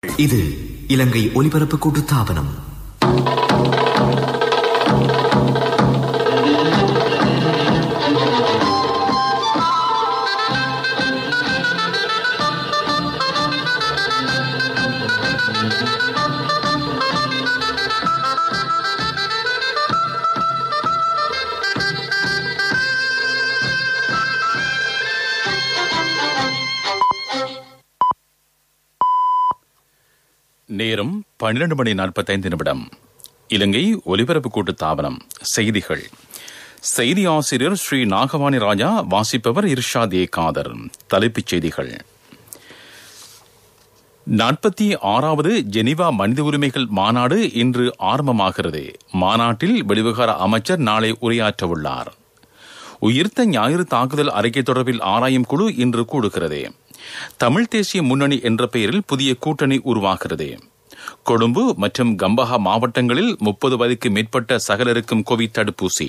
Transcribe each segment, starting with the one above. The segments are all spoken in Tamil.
இது இலங்கை ஒலிபரப்பு கூட்டுத்தாபனம். நேரம் 12:45. இலங்கை ஒலிபரப்பு கூட்டுத்தாபனம். செய்திகள். செய்தி ஆசிரியர் ஸ்ரீ நாகவாணி ராஜா. வாசிப்பவர் இர்ஷாத் ஏ காதர். தலைப்புச் செய்திகள். 46வது ஜெனீவா மனித உரிமைகள் மாநாடு இன்று ஆரம்பமாகிறது. மாநாட்டில் வெளிவிவகார அமைச்சர் நாளை உரையாற்றவுள்ளார். உயிர்த்த ஞாயிறு தாக்குதல் அறிக்கை தொடர்பில் ஆராயும் குழு இன்று கூடுகிறது. தமிழ் தேசிய முன்னணி என்ற பெயரில் புதிய கூட்டணி உருவாகிறது. கொழும்பு மற்றும் கம்பஹா மாவட்டங்களில் 30 வயதுக்கு மேற்பட்ட சகலருக்கும் கோவிட் தடுப்பூசி.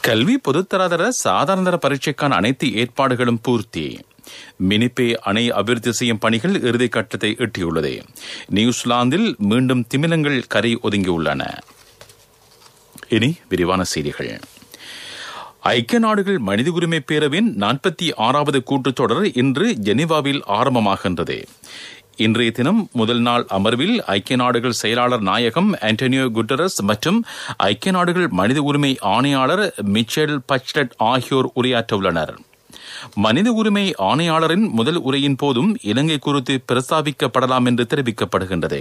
கல்வி பொதுத்தராதர சாதாரண பரீட்சைக்கான அனைத்து ஏற்பாடுகளும் பூர்த்தி. மினிப்பே அணை அபிவிருத்தி செய்யும் பணிகள் இறுதிக்கட்டத்தை எட்டியுள்ளது. நியூசிலாந்தில் மீண்டும் திமிலங்கள் கரை ஒதுங்கியுள்ளன. இனி விரிவான செய்திகள். ஐக்கிய நாடுகள் மனித உரிமை பேரவையின் 46வது கூட்டத்தொடர் இன்று ஜெனீவாவில் ஆரம்பமாகின்றது. இன்றைய தினம் முதல் நாள் அமர்வில் ஐக்கிய நாடுகள் செயலாளர் நாயகம் ஆண்டனியோ குட்டரஸ் மற்றும் ஐக்கிய நாடுகள் மனித உரிமை ஆணையாளர் மிச்சேல் பச்லெட் ஆகியோர் உரையாற்ற உள்ளனர். மனித உரிமை ஆணையாளரின் முதல் உரையின் போதும் இலங்கை குறித்து பிரஸ்தாபிக்கப்படலாம் என்று தெரிவிக்கப்படுகின்றது.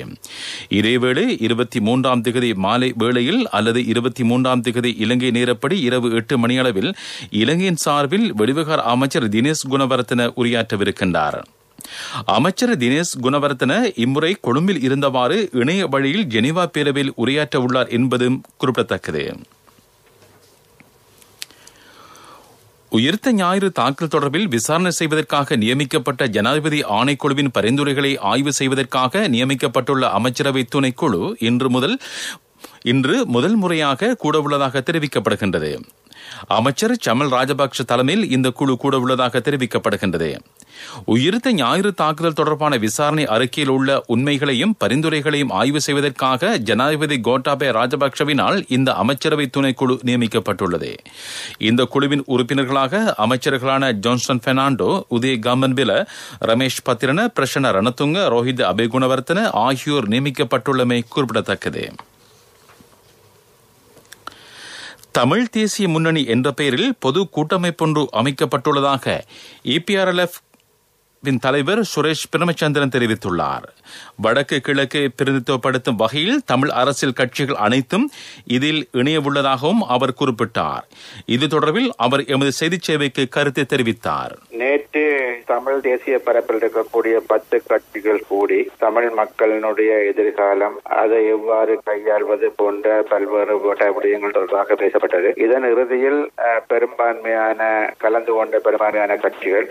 இதேவேளை 23ஆம் திகதி மாலை வேளையில் அல்லது 23ஆம் திகதி இலங்கை நேரப்படி இரவு 8 மணியளவில் இலங்கையின் சார்பில் வெளிவிவகார அமைச்சர் தினேஷ் குணவர்த்தன உரையாற்றவிருக்கின்றார். அமைச்சர் தினேஷ் குணவர்த்தன இம்முறை கொழும்பில் இருந்தவாறு இணைய வழியில் ஜெனீவா பேரவையில் உரையாற்ற உள்ளார் என்பதும் குறிப்பிடத்தக்கது. உயிர்த்த ஞாயிறு தாக்குதல் தொடர்பில் விசாரணை செய்வதற்காக நியமிக்கப்பட்ட ஜனாதிபதி ஆணைக்குழுவின் பரிந்துரைகளை ஆய்வு செய்வதற்காக நியமிக்கப்பட்டுள்ள அமைச்சரவை துணைக்குழு இன்று முதல் முறையாக கூடவுள்ளதாக தெரிவிக்கப்படுகின்றது. அமைச்சர் சமல் ராஜபக்ஷ தலைமையில் இந்த குழு கூட உள்ளதாக தெரிவிக்கப்படுகின்றது. உயிர்த்த ஞாயிறு தாக்குதல் தொடர்பான விசாரணை அறிக்கையில் உள்ள உண்மைகளையும் பரிந்துரைகளையும் ஆய்வு செய்வதற்காக ஜனாதிபதி கோட்டாபய ராஜபக்ஷவினால் இந்த அமைச்சரவை துணைக்குழு நியமிக்கப்பட்டுள்ளது. இந்த குழுவின் உறுப்பினர்களாக அமைச்சர்களான ஜான்சன் பெர்னாண்டோ, உதய கம்மன்பில, ரமேஷ் பத்திரன, பிரசன்ன ரணதுங்க, ரோஹித் அபேகுணவர்த்தன ஆகியோர் நியமிக்கப்பட்டுள்ளமை குறிப்பிடத்தக்கது. தமிழ் தேசிய முன்னணி என்ற பெயரில் பொது கூட்டமைப்பொன்று அமைக்கப்பட்டுள்ளதாக EPRLF தலைவர் சுரேஷ் பிரேமச்சந்திரன் தெரிவித்துள்ளார். வடக்கு கிழக்கு பிரதிநிதித்துவப்படுத்தும் வகையில் தமிழ் அரசியல் கட்சிகள் அனைத்தும் இதில் இணையவுள்ளதாகவும் அவர் குறிப்பிட்டார். இது தொடர்பில் அவர் எமது செய்தி சேவைக்கு கருத்தை தெரிவித்தார். நேற்று தமிழ் தேசிய பரப்பில் இருக்கக்கூடிய 10 கட்சிகள் கூடி தமிழ் மக்களினுடைய எதிர்காலம், அதை எவ்வாறு கையாள்வது போன்ற பல்வேறு விடயங்கள் தொடர்பாக பேசப்பட்டது. இதன் இறுதியில் கலந்து கொண்ட பெரும்பான்மையான கட்சிகள்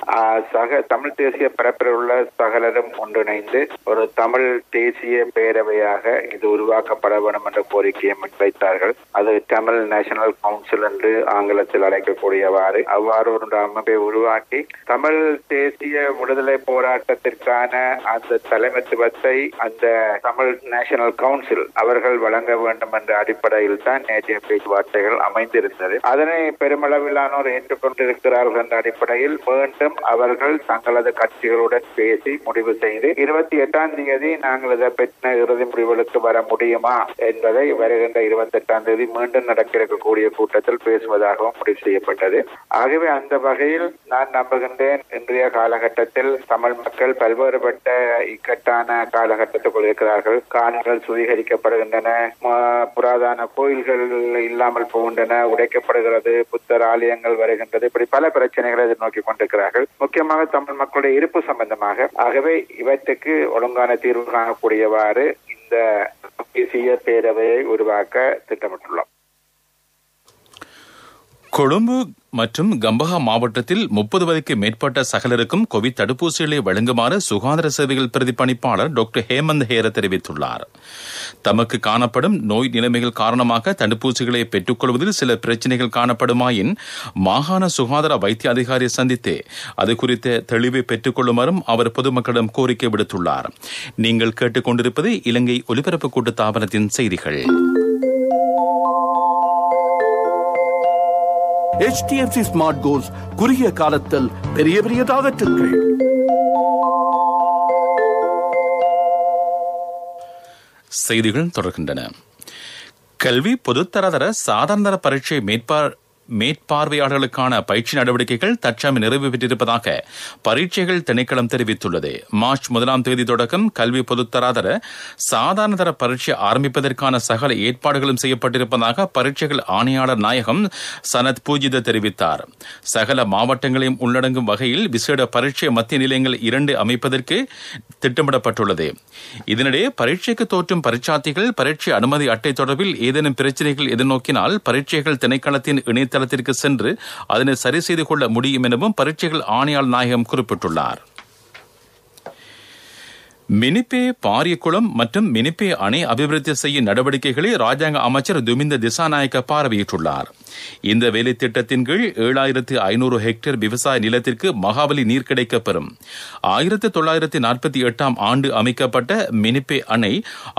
தமிழ் தேசிய பரப்பில் உள்ள சகலரும் ஒன்றிணைந்து ஒரு தமிழ் தேசிய பேரவையாக இது உருவாக்கப்பட வேண்டும் என்ற கோரிக்கையை முன்வைத்தார்கள். அது தமிழ் நேஷனல் கவுன்சில் என்று ஆங்கிலத்தில் அழைக்கக்கூடியவாறு அவ்வாறு ஒரு அமைப்பை உருவாக்கி தமிழ் தேசிய விடுதலை போராட்டத்திற்கான அந்த தலைமைத்துவத்தை அந்த தமிழ் நேஷனல் கவுன்சில் அவர்கள் வழங்க வேண்டும் என்ற அடிப்படையில் தான் நேற்றைய பேச்சுவார்த்தைகள் அமைந்திருந்தது. அதனை பெருமளவிலானோர் ஏற்றுக்கொண்டிருக்கிறார்கள் என்ற அடிப்படையில் மீண்டும் அவர்கள் தங்களது கட்சிகளுடன் பேசி முடிவு செய்து 28ஆம் தேதி நாங்கள் இதை பற்றின இறுதி முடிவுகளுக்கு வர முடியுமா என்பதை வருகின்ற 28ஆம் தேதி மீண்டும் நடக்க இருக்கக்கூடிய கூட்டத்தில் பேசுவதாகவும் முடிவு செய்யப்பட்டது. ஆகவே அந்த வகையில் நான் நம்புகின்றேன், இன்றைய காலகட்டத்தில் தமிழ் மக்கள் பல்வேறுபட்ட இக்கட்டான காலகட்டத்துக்குள் இருக்கிறார்கள். காணிகள் சுவீகரிக்கப்படுகின்றன, புராதன கோயில்கள் இல்லாமல் போகின்றன, உடைக்கப்படுகிறது, புத்தர் ஆலயங்கள் வருகின்றது, இப்படி பல பிரச்சனைகளை எதிர்நோக்கி கொண்டிருக்கிறார்கள், முக்கியமாக தமிழ் மக்களுடைய இருப்பு சம்பந்தமாக. ஆகவே இவற்றுக்கு ஒழுங்கான தீர்வு காணக்கூடியவாறு இந்த தேசிய பேரவையை உருவாக்க திட்டமிட்டுள்ளோம். கொழும்பு மற்றும் கம்பஹா மாவட்டத்தில் 30 வயதுக்கு மேற்பட்ட சகலருக்கும் கோவிட் தடுப்பூசிகளை வழங்குமாறு சுகாதார சேவைகள் பிரதிபலிப்பாளர் டாக்டர் ஹேமந்த் ஹேர தெரிவித்துள்ளார். தமக்கு காணப்படும் நோய் நிலைமைகள் காரணமாக தடுப்பூசிகளை பெற்றுக்கொள்வதில் சில பிரச்சினைகள் காணப்படுமாயின் மாகாண சுகாதார வைத்திய அதிகாரியை சந்தித்து அது குறித்த தெளிவை பெற்றுக் கொள்ளுமாறும் அவர் பொதுமக்களிடம் கோரிக்கை விடுத்துள்ளார். நீங்கள் கேட்டுக்கொண்டிருப்பது இலங்கை ஒலிபரப்பு கூட்டுத்தாபனத்தின் செய்திகள். HDFC ஸ்மார்ட் கோல்ஸ் குறுகிய காலத்தில் பெரிய டார்கெட்டுகள். செய்திகள் தொடர்கின்றன. கல்வி பொதுத்தரதர சாதாரண பரீட்சை மேற்பார்வையாளர்களுக்கான பயிற்சி நடவடிக்கைகள் தற்சமயம் நிறைவு பெற்றிருப்பதாக பரீட்சைகள் திணைக்களம் தெரிவித்துள்ளது. மார்ச் 1ஆம் தேதி தொடக்கம் கல்வி பொதுத்தராதர சாதாரணதர பரீட்சை ஆரம்பிப்பதற்கான சகல ஏற்பாடுகளும் செய்யப்பட்டிருப்பதாக பரீட்சைகள் ஆணையாளர் நாயகம் சனத் பூஜித தெரிவித்தார். சகல மாவட்டங்களையும் உள்ளடங்கும் வகையில் விசேட பரீட்சை மத்திய நிலையங்கள் 2 அமைப்பதற்கு திட்டமிடப்பட்டுள்ளது. இதனிடையே பரீட்சைக்கு தோற்றும் பரீட்சார்த்திகள் பரீட்சை அனுமதி அட்டை தொடர்பில் ஏதேனும் பிரச்சினைகள் எதிர்நோக்கினால் பரீட்சைகள் திணைக்களத்தின் இணையதளத்திற்கு சென்று அதனை சரி செய்து கொள்ள முடியும் எனவும் பரீட்சைகள் ஆணையாளர் நாயகம் குறிப்பிட்டுள்ளார். மினிப்பே பாரியகுளம் மற்றும் மினிப்பே அணை அபிவிருத்தி செய்யும் நடவடிக்கைகளை ராஜாங்க அமைச்சர் துமிந்த திசாநாயக்க பார்வையிட்டுள்ளார். இந்த வேலை திட்டத்தின் கீழ் 7500 ஹெக்டேர் விவசாய நிலத்திற்கு மகாவலி நீர் கிடைக்கப்பெறும். 1948ஆம் ஆண்டு அமைக்கப்பட்ட மினிப்பே அணை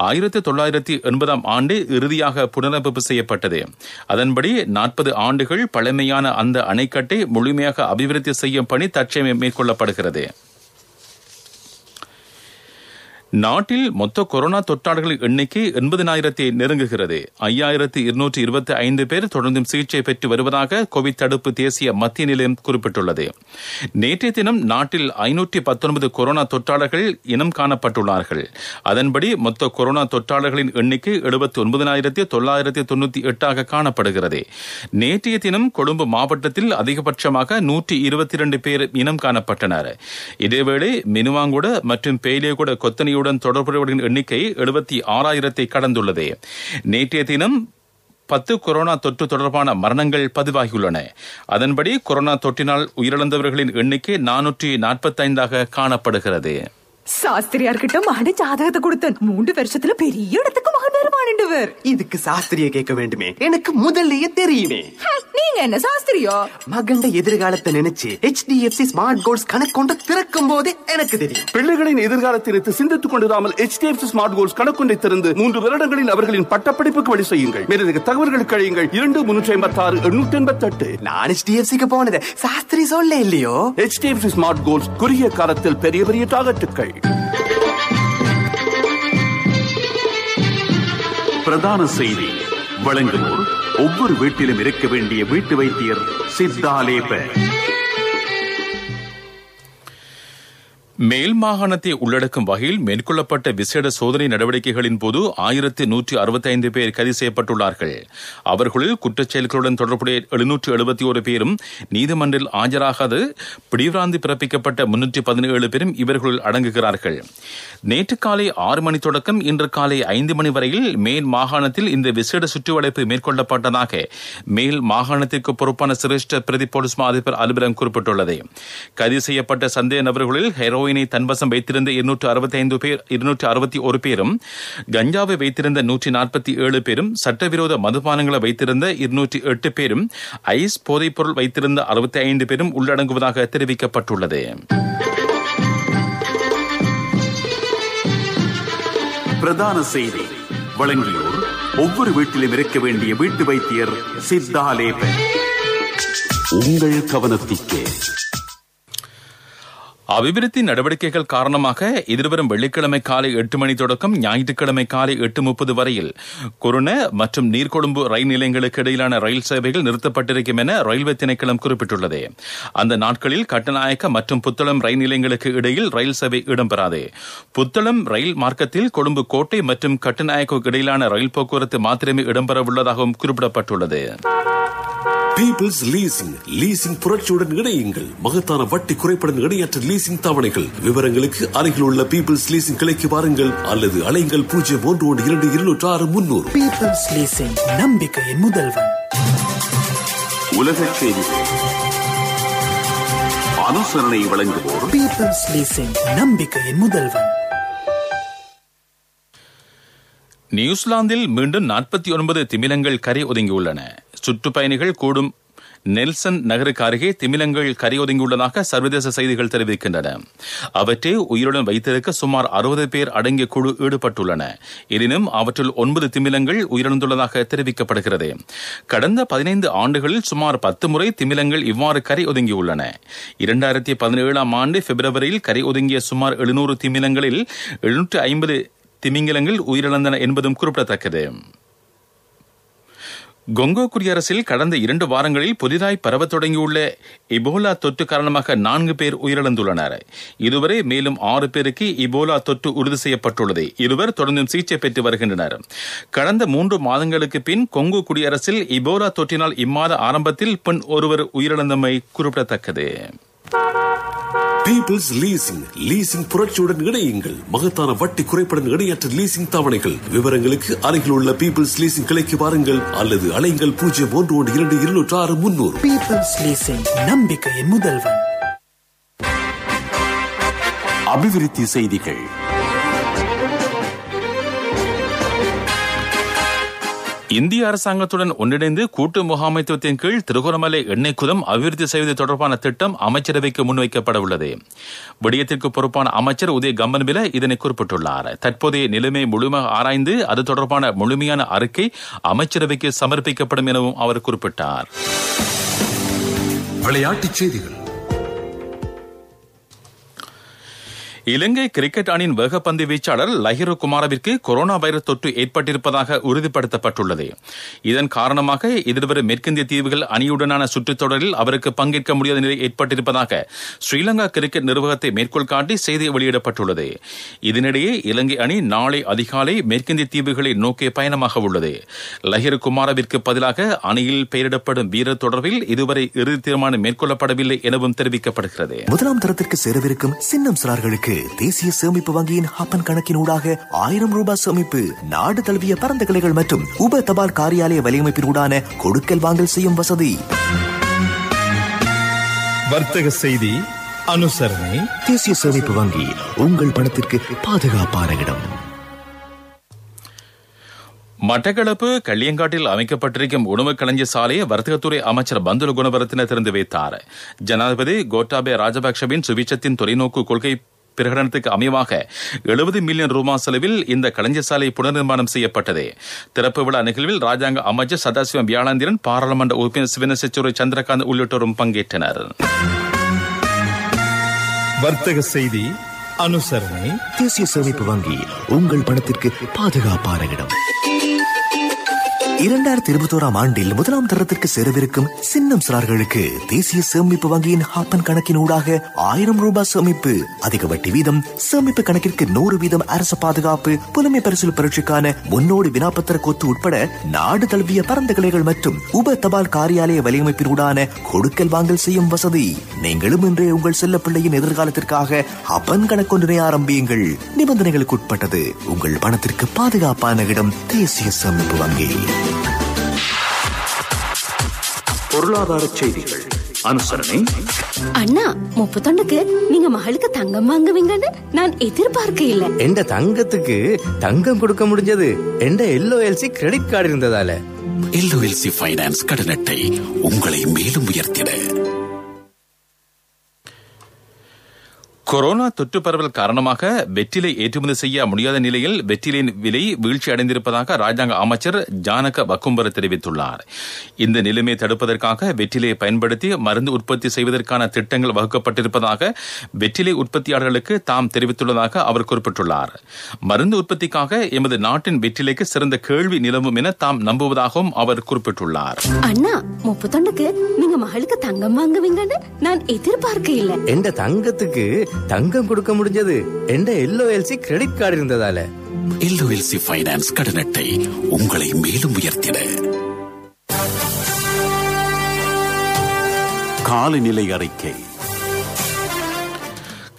1980ஆம் ஆண்டு இறுதியாக புனரமைப்பு செய்யப்பட்டது. அதன்படி 40 ஆண்டுகள் பழமையான அந்த அணைக்கட்டை முழுமையாக அபிவிருத்தி செய்யும் பணி தற்சமயம் மேற்கொள்ளப்படுகிறது. நாட்டில் மொத்த கொரோனா தொற்றாளர்களின் எண்ணிக்கை 80,000 நெருங்குகிறது. 5225 பேர் தொடர்ந்தும் சிகிச்சை பெற்று வருவதாக கோவிட் தடுப்பு தேசிய மத்திய நிலையம் குறிப்பிட்டுள்ளது. நேற்றைய தினம் நாட்டில் 519 கொரோனா தொற்றாளர்கள் இனம் காணப்பட்டுள்ளார்கள். அதன்படி மொத்த கொரோனா தொற்றாளர்களின் எண்ணிக்கை 79,998 காணப்படுகிறது. நேற்றைய தினம் கொழும்பு மாவட்டத்தில் அதிகபட்சமாக 122 பேர் இனம் காணப்பட்டனர். இதேவேளை மினுவாங்குட மற்றும் பேலியகுட கொத்தனை தொடர்புடையவர்களின் எண்ணிக்கை 76,000 கடந்துள்ளது. நேற்றைய தினம் 10 கொரோனா தொற்று தொடர்பான மரணங்கள் பதிவாகியுள்ளன. அதன்படி கொரோனா தொற்றினால் உயிரிழந்தவர்களின் எண்ணிக்கை 445 காணப்படுகிறது. சாஸ்திரியார்கிட்ட மகன் ஜாதகத்தை கொடுத்தேன். 3 வருஷத்துல பெரிய இடத்துக்கு மகன் வருவானுண்டவர். இதுக்கு சாஸ்திரிய கேட்க வேண்டுமே, எனக்கு முதல்லயே தெரியுமே. நீங்க என்ன சாஸ்திரியோ? மகண்ட எதிர்காலத்தை நினைச்சு HDFC ஸ்மார்ட் கோல்ஸ் கணக்கொண்டு திறக்கும் போதே எனக்கு தெரியும். பிள்ளைகளின் எதிர்காலத்திற்கு சிந்தித்துக் கொண்டிராமல் HDFC ஸ்மார்ட் கோல்ஸ் கணக்கொண்டை திறந்து 3 வருடங்களில் அவர்களின் பட்டப்படிப்புக்கு வழி செய்யுங்கள். மேலதிக தகவல்களுக்கு அழையுங்கள் 2356-888. நான் HDFCக்கு போனது சாஸ்திரி சொல்ல இல்லையோ. HDFC ஸ்மார்ட் கோல்ஸ் குறுகிய காலத்தில் பெரிய டார்கெட்டுகள். பிரதான செய்தி வழங்குவோர் ஒவ்வொரு வீட்டிலும் இருக்க வேண்டிய வீட்டு வைத்தியர் சித்தாலேப. மேல் மாகாணத்தை உள்ளடக்கும் வகையில் மேற்கொள்ளப்பட்ட விசேட சோதனை நடவடிக்கைகளின் போது 1165 பேர் கைது செய்யப்பட்டுள்ளார்கள். அவர்களில் குற்றச்செயல்களுடன் தொடர்புடைய 771 பேரும் நீதிமன்றில் ஆஜராகாது பிடிவாந்தி பிறப்பிக்கப்பட்ட 317 பேரும் இவர்களுள் அடங்குகிறார்கள். நேற்று காலை 6 மணி தொடக்கம் இன்று காலை 5 மணி வரையில் மேல் மாகாணத்தில் இந்த விசேட சுற்றுவளைப்பு மேற்கொள்ளப்பட்டதாக மேல் மாகாணத்திற்கு பொறுப்பான சிரேஷ்ட பிரதி போலீஸ் மா அதிபர் அலுவலகம் குறிப்பிட்டுள்ளது. கைது செய்யப்பட்ட சந்தேக நபர்களில் ஹெரோயினை தன்வசம் வைத்திருந்த 261 பேரும், கஞ்சாவை வைத்திருந்த 147 பேரும், சட்டவிரோத மதுபானங்களை வைத்திருந்த 208 பேரும், ஐஸ் போதைப் பொருள் வைத்திருந்த 65 பேரும் உள்ளடங்குவதாக தெரிவிக்கப்பட்டுள்ளது. பிரதான செய்தி வழங்கியோர் ஒவ்வொரு வீட்டிலும் இருக்க வேண்டிய வீட்டு வைத்தியர் சித்தாலேப. உங்கள் கவனத்திற்கு அபிவிருத்தி நடவடிக்கைகள் காரணமாக எதிர்வரும் வெள்ளிக்கிழமை காலை 8 மணி தொடக்கம் ஞாயிற்றுக்கிழமை காலை 8:30 வரையில் குருண மற்றும் நீர்கொழும்பு ரயில் நிலையங்களுக்கு இடையிலான ரயில் சேவைகள் நிறுத்தப்பட்டிருக்கும் என ரயில்வே திணைக்களம் குறிப்பிட்டுள்ளது. அந்த நாட்களில் கட்டநாயக்க மற்றும் புத்தளம் ரயில் நிலையங்களுக்கு இடையில் ரயில் சேவை இடம்பெறாது. புத்தளம் ரயில் மார்க்கத்தில் கொழும்பு கோட்டை மற்றும் கட்டநாயக்க இடையிலான ரயில் போக்குவரத்து மாத்திரமே இடம்பெறவுள்ளதாகவும் குறிப்பிடப்பட்டுள்ளது. பீப்பிள்ஸ் லீசிங் புரட்சியுடன் இணையுங்கள். மகத்தான வட்டி குறைப்படன் இணையற்ற லீசிங் தவணைகள். விவரங்களுக்கு அருகில் உள்ள பீப்பிள்ஸ் லீசிங் கிளைக்கு வாருங்கள் அல்லது அலைங்கள் 0112206300. பீப்பிள்ஸ் லீசிங், நம்பிக்கையின் முதல்வன். உலகச் செய்திகள். அனுசரணை வழங்குவோர் பீப்பிள்ஸ் லீசிங், நம்பிக்கையின் முதல்வன். நியூசிலாந்தில் மீண்டும் 49 திமிலங்கள் கரை ஒதுங்கியுள்ளன. சுற்றுப்பயணிகள் கூடும் நெல்சன் நகருக்கு அருகே திமிலங்கள் கரை ஒதுங்கியுள்ளதாக சர்வதேச செய்திகள் தெரிவிக்கின்றன. அவற்றை உயிருடன் வைத்திருக்க சுமார் 60 பேர் அடங்கிய குழு ஈடுபட்டுள்ளன. எனினும் அவற்றில் 9 திமிலங்கள் உயிரிழந்துள்ளதாக தெரிவிக்கப்படுகிறது. கடந்த 15 ஆண்டுகளில் சுமார் 10 முறை திமிலங்கள் இவ்வாறு கரை ஒதுங்கியுள்ளன. 2017ஆம் ஆண்டு பிப்ரவரியில் கரை ஒதுங்கிய சுமார் 700 திமிலங்களில் 750 திமிங்கலங்கள் உயிரிழந்தன என்பதும் குறிப்பிடத்தக்கது. கொங்கோ குடியரசில் கடந்த 2 வாரங்களில் புதிதாய் பரவத் தொடங்கியுள்ள இபோலா தொற்று காரணமாக 4 பேர் உயிரிழந்துள்ளனர். இதுவரை மேலும் 6 பேருக்கு இபோலா தொற்று உறுதி செய்யப்பட்டுள்ளது. இருவர் தொடர்ந்தும் சிகிச்சை பெற்று வருகின்றனர். கடந்த 3 மாதங்களுக்கு பின் கொங்கோ குடியரசில் இபோலா தொற்றினால் இம்மாத ஆரம்பத்தில் பெண் ஒருவர் உயிரிழந்தமை குறிப்பிடத்தக்கது. பீப்பிள்ஸ் லீசிங், லீசிங் புரட்சியுடன் இணையுங்கள். மகத்தான வட்டி குறைப்படன் இணையற்ற லீசிங் தவணைகள். விவரங்களுக்கு அருகில் உள்ள பீப்பிள்ஸ் லீசிங் கிளைக்கு வாருங்கள் அல்லது அலைங்கள் 0112206300. பீப்பிள்ஸ் லீசிங், நம்பிக்கையின் முதல்வன். அபிவிருத்தி செய்திகள். இந்திய அரசாங்கத்துடன் ஒன்றிணைந்து கூட்டு முகாமைத்துவத்தின் கீழ் திருகோணமலை எண்ணெய் குதம் அபிவிருத்தி செய்வது தொடர்பான திட்டம் அமைச்சரவைக்கு முன்வைக்கப்பட உள்ளது. விடயத்திற்கு பொறுப்பான அமைச்சர் உதய கம்பன்பில இதனை குறிப்பிட்டுள்ளார். தற்போதைய நிலைமை முழுமையாக ஆராய்ந்து அது தொடர்பான முழுமையான அறிக்கை அமைச்சரவைக்கு சமர்ப்பிக்கப்படும் எனவும் அவர் குறிப்பிட்டார். விளையாட்டுச் செய்திகள். இலங்கை கிரிக்கெட் அணியின் வேகப்பந்து வீச்சாளர் லஹிரு குமாரவிற்கு கொரோனா வைரஸ் தொற்று ஏற்பட்டிருப்பதாக உறுதிப்படுத்தப்பட்டுள்ளது. இதன் காரணமாக எதிர்வரும் மேற்கிந்திய தீவுகள் அணியுடனான சுற்றுத் தொடரில் அவருக்கு பங்கேற்க முடியாத நிலை ஏற்பட்டிருப்பதாக ஸ்ரீலங்கா கிரிக்கெட் நிர்வாகத்தை மேற்கோள் காட்டி செய்தி வெளியிடப்பட்டுள்ளது. இதனிடையே இலங்கை அணி நாளை அதிகாலை மேற்கிந்திய தீவுகளை நோக்கி பயணமாக உள்ளது. லஹிரு குமாரவிற்கு பதிலாக அணியில் பெயரிடப்படும் வீரர் தொடர்பில் இதுவரை இறுதி தீர்மானம் மேற்கொள்ளப்படவில்லை எனவும் தெரிவிக்கப்படுகிறது. முதலாம் தரத்திற்கு சேரவிருக்கும் சின்னம் சிறார்களுக்கு தேசிய சேமிப்பு வங்கியின் ஹப்பன் கணக்கின் ஊடாக 1000 ரூபாய் சேமிப்பு, நாடு தழுவிய பரந்த கிளைகள் மற்றும் உப தபால் காரியாலய வலையமைப்பின் ஊடான கொடுக்கல் வாங்கல் செய்யும் வசதி. வர்த்தக செய்தி அனுசரணை. தேசிய சேமிப்பு வங்கி, உங்கள் பணத்திற்கு பாதுகாப்பான இடம். மட்டக்களப்பு கள்ளியங்காட்டில் அமைக்கப்பட்டிருக்கும் உணவு களஞ்சிய சாலையை வர்த்தகத்துறை அமைச்சர் பந்துல குணவரத்தின திறந்து வைத்தார். ஜனாதிபதி கோட்டாபய ராஜபக்சவின் சுவிட்சத்தின் தொலைநோக்கு கொள்கை பிரகடனத்துக்கு அமைவாக 70 மில்லியன் ரூபாய் செலவில் இந்த களஞ்சிய சாலை புனர்நிர்மாணம் செய்யப்பட்டது. திறப்பு விழா நிகழ்வில் ராஜாங்க அமைச்சர் சதாசிவம் வியாழாந்திரன், பாராளுமன்ற உறுப்பினர் சிவனசெச்சூரி சந்திரகாந்த் உள்ளிட்டோரும் பங்கேற்றனர். வர்த்தக செய்தி அனுசரணை. தேசிய சேமிப்பு வங்கி, உங்கள் பணத்திற்கு பாதுகாப்பான இடம். 2021ஆம் ஆண்டில் முதலாம் தரத்திற்கு சேரவிருக்கும் சின்னம் சிறார்களுக்கு தேசிய சேமிப்பு வங்கியின் ஹப்பன் கணக்கின் ஊடாக 1000 ரூபாய் சேமிப்பு, அதிக வட்டி வீதம், சேமிப்பு கணக்கிற்கு 100% அரசு பாதுகாப்பு, புலமை பரிசில் பரீட்சைக்கான முன்னோடி வினாப்பத்திர கொத்து உட்பட நாடு தழுவிய பரந்த கிளைகள் மற்றும் உப தபால் காரியாலய வலையமைப்பின் ஊடான கொடுக்கல் வாங்கல் செய்யும் வசதி. நீங்களும் இன்றே உங்கள் செல்ல பிள்ளையின் எதிர்காலத்திற்காக ஹப்பன் கணக்கொன்றினை ஆரம்பியுங்கள். நிபந்தனைகளுக்கு உட்பட்டது. உங்கள் பணத்திற்கு பாதுகாப்பான இடம் தேசிய சேமிப்பு வங்கி. பொருளாதார செய்திகள் அனுசரணை. அண்ணா 31க்கு நீங்க மகளுக்கு தங்கம் வாங்குவீங்கன்னு நான் எதிர்பார்க்க இல்ல. எந்த தங்கத்துக்கு தங்கம் கொடுக்க முடிஞ்சது எந்த LOLC கிரெடிட் கார்டு இருந்ததால. LOLC ஃபைனான்ஸ் கடன் அட்டை உங்களை மேலும் உயர்த்திட. கொரோனா தொற்று பரவல் காரணமாக வெற்றிலை ஏற்றுமதி செய்ய முடியாத நிலையில் வெற்றிலையின் விலை வீழ்ச்சி அடைந்திருப்பதாக ராஜாங்க அமைச்சர் ஜானக வக்கும்பர தெரிவித்துள்ளார். இந்த நிலைமையை தடுப்பதற்காக வெற்றிலையை பயன்படுத்தி மருந்து உற்பத்தி செய்வதற்கான திட்டங்கள் வகுக்கப்பட்டிருப்பதாக வெற்றிலை உற்பத்தியாளர்களுக்கு தாம் தெரிவித்துள்ளதாக அவர் குறிப்பிட்டுள்ளார். மருந்து உற்பத்திக்காக எமது நாட்டின் வெற்றிலைக்கு சிறந்த கேள்வி நிலவும் என தாம் நம்புவதாகவும் அவர் குறிப்பிட்டுள்ளார். அண்ணா 31க்கு நீங்க மகளுக்கு தங்கம் வாங்குவீங்கன்னு நான் எதிர்பார்க்க இல்ல. எந்த தங்கத்துக்கு தங்கம் கொடுக்க முடிஞ்சது எந்த LOLC கிரெடிட் கார்டு இருந்ததால. LOLC ஃபைனான்ஸ் கடன் அட்டை உங்களை மேலும் உயர்த்திட. காலநிலை அறிக்கை.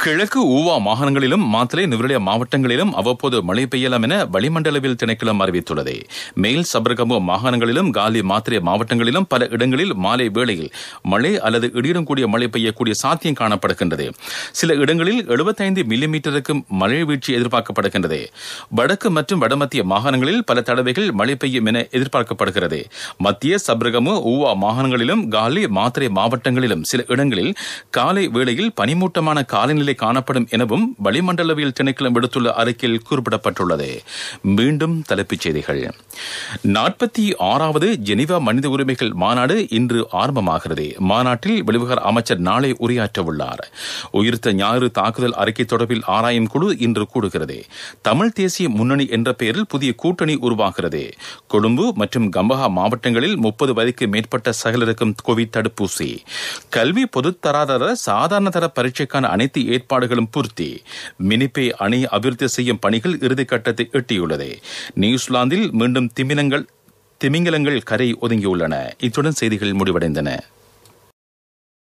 கிழக்கு ஊவா மாகாணங்களிலும் மாத்தளை நுவரெலியா மாவட்டங்களிலும் அவ்வப்போது மழை பெய்யலாம் என வளிமண்டலவியல் திணைக்களம் அறிவித்துள்ளது. மேல் சபரகமு மாகாணங்களிலும் காலி மாத்தளை மாவட்டங்களிலும் பல இடங்களில் மாலை வேளையில் மழை அல்லது இடியுடன் கூடிய மழை பெய்யக்கூடிய சாத்தியம் காணப்படுகின்றது. சில இடங்களில் 75 மில்லிமீட்டருக்கு மழை வீழ்ச்சி எதிர்பார்க்கப்படுகின்றது. வடக்கு மற்றும் வடமத்திய மாகாணங்களில் பல தடவைகள் மழை பெய்யும் என எதிர்பார்க்கப்படுகிறது. மத்திய சபரகமு ஊவா மாகாணங்களிலும் காலி மாத்தளை மாவட்டங்களிலும் சில இடங்களில் காலை வேளையில் பனிமூட்டமான காலநிலை காணப்படும் எனவும் வளிமண்டலவியல் திணைக்களம் விடுத்துள்ள அறிக்கையில் குறிப்பிடப்பட்டுள்ளது. மீண்டும் தலைப்புச் செய்திகள். 46வது ஜெனீவா மனித உரிமைகள் மாநாடு இன்று ஆரம்பமாகிறது. மாநாட்டில் வெளிவிவகார அமைச்சர் நாளை உரையாற்ற உள்ளார். உயிர்த்த ஞாயிறு தாக்குதல் அறிக்கை தொடர்பில் ஆராயும் குழு இன்று கூடுகிறது. தமிழ் தேசிய முன்னணி என்ற பெயரில் புதிய கூட்டணி உருவாகிறது. கொழும்பு மற்றும் கம்பஹா மாவட்டங்களில் 30 வயதுக்கு மேற்பட்ட சகலருக்கும் கோவிட் தடுப்பூசி. கல்வி பொதுத்தராதர சாதாரண தர பரீட்சைக்கான அனைத்து ஏற்பாடுகளும் பூர்த்தி. மினிப்பே அணை அபிவிருத்தி செய்யும் பணிகள் இறுதிக்கட்டத்தை எட்டியுள்ளது. நியூசிலாந்தில் மீண்டும் திமிங்கலங்கள் கரை ஒதுங்கியுள்ளன. இத்துடன் செய்திகள் முடிவடைந்தன.